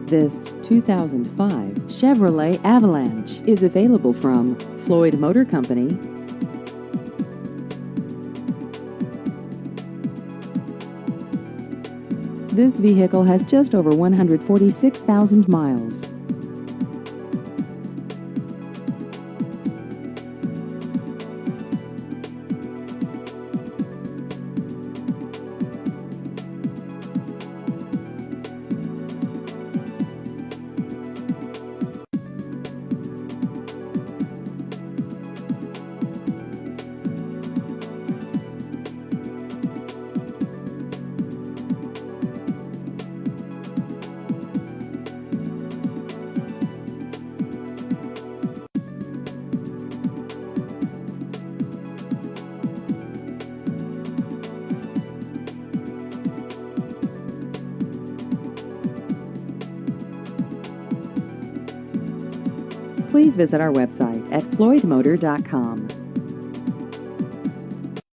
This 2005 Chevrolet Avalanche is available from Floyd Motor Company. This vehicle has just over 146,000 miles. Please visit our website at floydmotor.com.